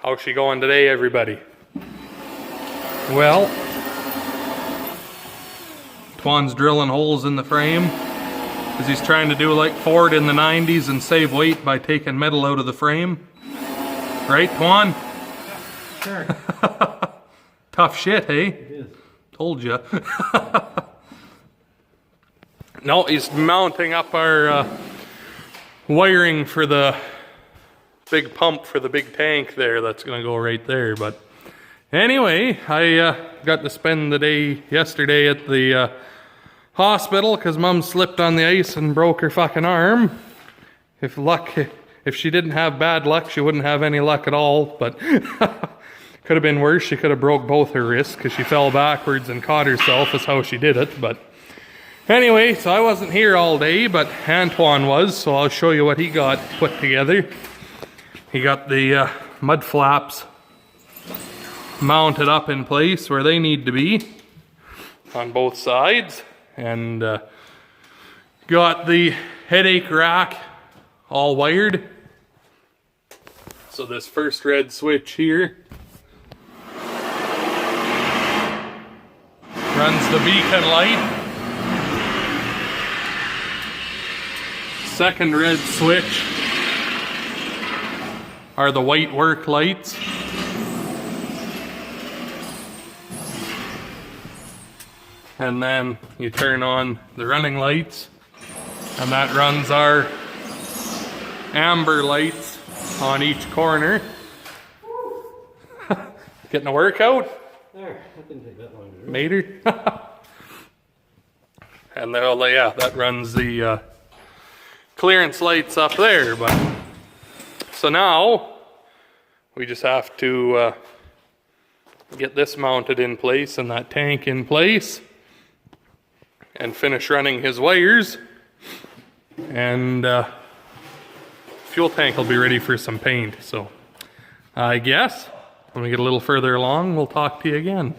How's she going today, everybody? Well, Twan's drilling holes in the frame because he's trying to do like Ford in the 90s and save weight by taking metal out of the frame. Right, Twan? Sure. Tough shit, hey? It is. Told ya. No, he's mounting up our wiring for the big pump for the big tank there. That's gonna go right there. But anyway, I got to spend the day yesterday at the hospital because Mom slipped on the ice and broke her fucking arm. If she didn't have bad luck, she wouldn't have any luck at all. But could have been worse. She could have broke both her wrists because she fell backwards and caught herself. Is how she did it. But anyway, so I wasn't here all day, but Antoine was. So I'll show you what he got put together. He got the mud flaps mounted up in place where they need to be on both sides, and got the headache rack all wired. So this first red switch here runs the beacon light. Second red switch are the white work lights. And then you turn on the running lights, and that runs our amber lights on each corner. Getting a workout? There, that didn't take that long to do. Mater? And yeah, that runs the clearance lights up there. But so now we just have to get this mounted in place and that tank in place and finish running his wires, and fuel tank will be ready for some paint. So I guess when we get a little further along, we'll talk to you again.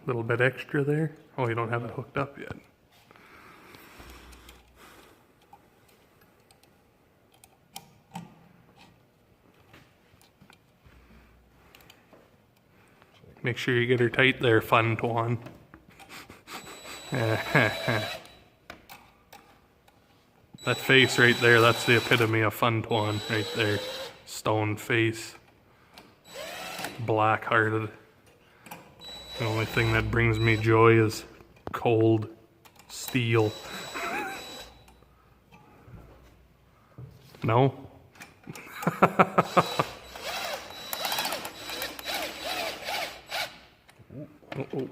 A little bit extra there. Oh, you don't have it hooked up yet. Make sure you get her tight there, fun Twan. That face right there, that's the epitome of fun Twan right there. Stone face. Black-hearted. The only thing that brings me joy is cold steel. No? Uh-oh.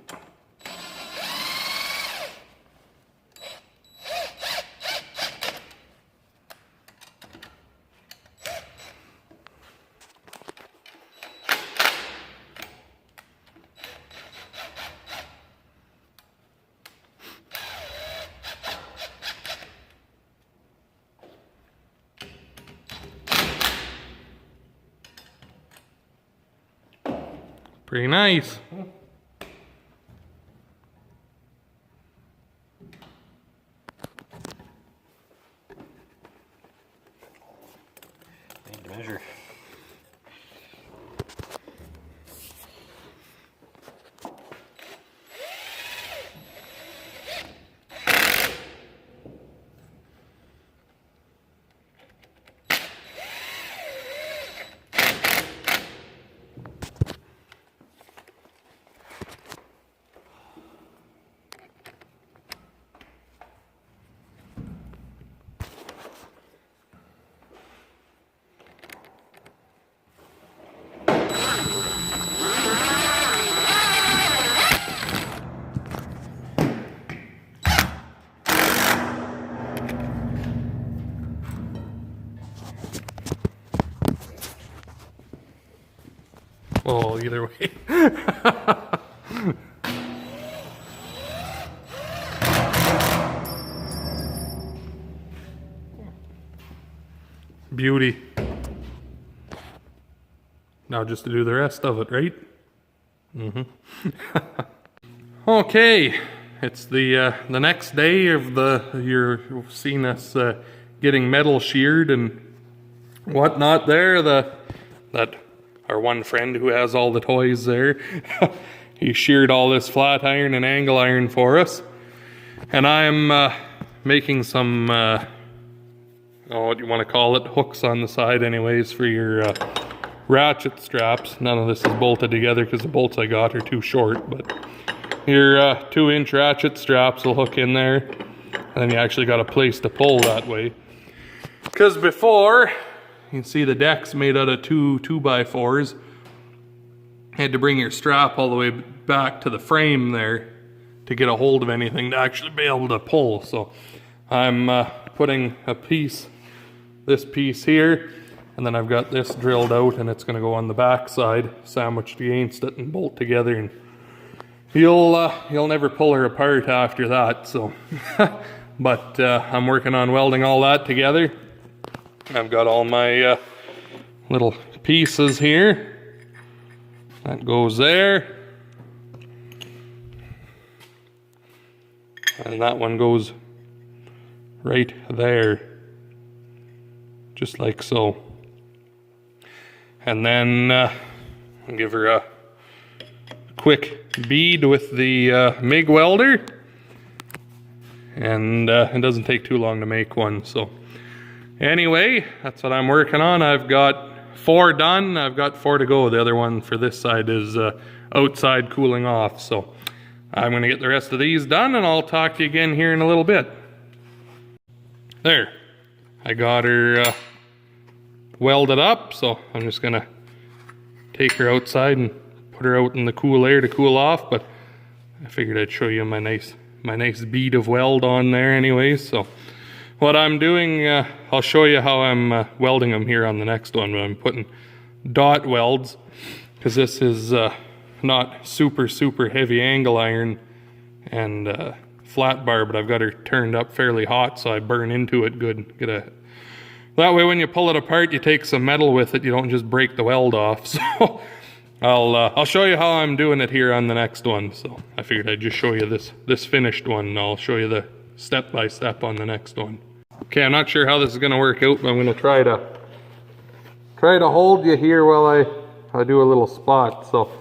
Pretty nice. Need to measure. Oh, either way. Beauty. Now just to do the rest of it, right? Okay, it's the next day of you're seeing us getting metal sheared and whatnot there. That our one friend who has all the toys there, he sheared all this flat iron and angle iron for us, and I'm making some what do you want to call it, hooks on the side anyways for your ratchet straps. None of this is bolted together because the bolts I got are too short, but your 2-inch ratchet straps will hook in there, and then you actually got a place to pull that way. Because before, you can see the deck's made out of 2x4s. You had to bring your strap all the way back to the frame there to get a hold of anything to actually be able to pull. So I'm putting this piece here, and then I've got this drilled out, and it's going to go on the back side, sandwiched against it and bolt together, and you'll never pull her apart after that. So but I'm working on welding all that together. I've got all my little pieces here. That goes there, and that one goes right there, just like so. And then I'll give her a quick bead with the MIG welder, and it doesn't take too long to make one. So anyway, that's what I'm working on. I've got 4 done. I've got 4 to go. The other one for this side is outside cooling off. So I'm going to get the rest of these done, and I'll talk to you again here in a little bit. There, I got her welded up, so I'm just gonna take her outside and put her out in the cool air to cool off. But I figured I'd show you my nice bead of weld on there anyways. So what I'm doing, I'll show you how I'm welding them here on the next one. But I'm putting dot welds, because this is not super heavy angle iron and flat bar, but I've got her turned up fairly hot, so I burn into it good. That way when you pull it apart, you take some metal with it, you don't just break the weld off. So I'll show you how I'm doing it here on the next one. So I figured I'd just show you this finished one, and I'll show you the step by step on the next one. Okay, I'm not sure how this is going to work out, but I'm going to try to hold you here while I do a little spot. So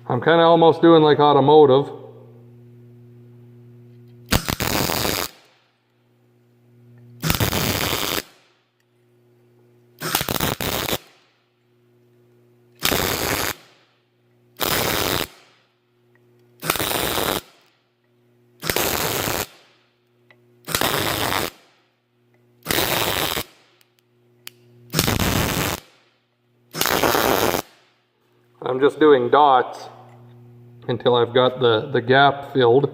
I'm kind of almost doing like automotive. I'm just doing dots until I've got the gap filled.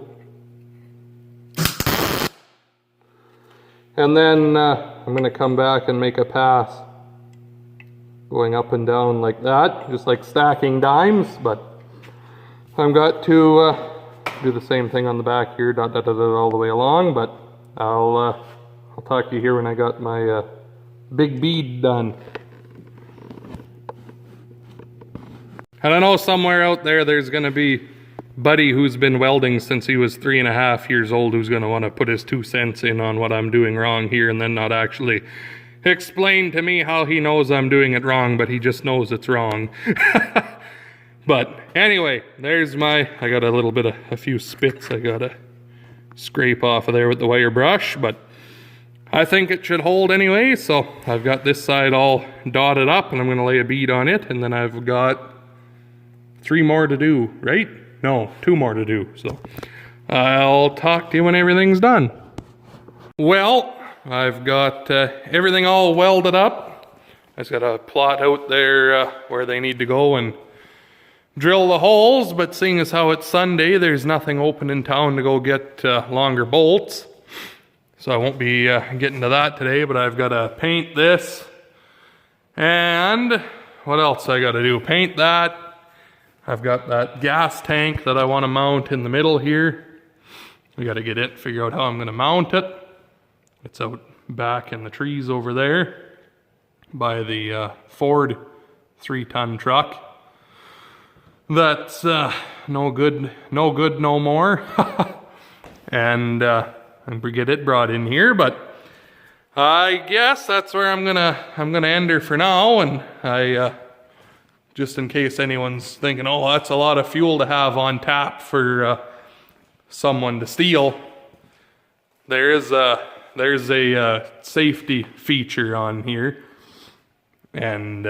And then I'm going to come back and make a pass going up and down like that, just like stacking dimes. But I've got to do the same thing on the back here, dot all the way along. But I'll talk to you here when I got my big bead done. And I know somewhere out there's going to be Buddy who's been welding since he was 3.5 years old, who's going to want to put his 2 cents in on what I'm doing wrong here, and then not actually explain to me how he knows I'm doing it wrong, but he just knows it's wrong. But anyway, there's I got a few spits I got to scrape off of there with the wire brush, but I think it should hold anyway. So I've got this side all dotted up, and I'm going to lay a bead on it, and then I've got 3 more to do, right? No, 2 more to do. So I'll talk to you when everything's done. Well, I've got everything all welded up. I just got to plot out there where they need to go and drill the holes, but seeing as how it's Sunday, there's nothing open in town to go get longer bolts. So I won't be getting to that today, but I've got to paint this. And what else I got to do? Paint that. I've got that gas tank that I want to mount in the middle here. We got to get it, figure out how I'm going to mount it. It's out back in the trees over there by the Ford 3-ton truck. That's no good no more. And we get it brought in here, but I guess that's where I'm gonna end her for now. And I just in case anyone's thinking, oh, that's a lot of fuel to have on tap for someone to steal. There's a safety feature on here, and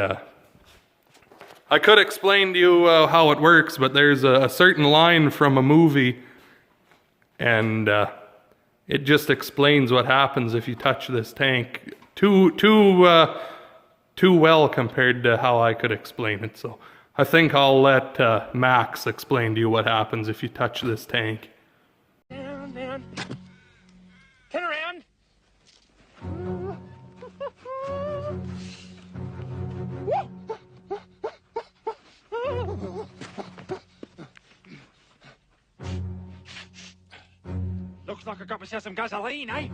I could explain to you how it works, but there's a certain line from a movie, and it just explains what happens if you touch this tank too well compared to how I could explain it. So I think I'll let Max explain to you what happens if you touch this tank. Down. Turn around. Looks like I got myself some gasoline, eh?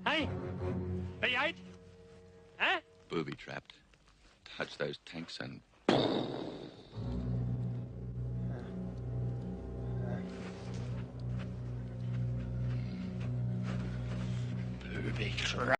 Hey? Be out? Huh? Booby trapped. Touch those tanks and booby trapped.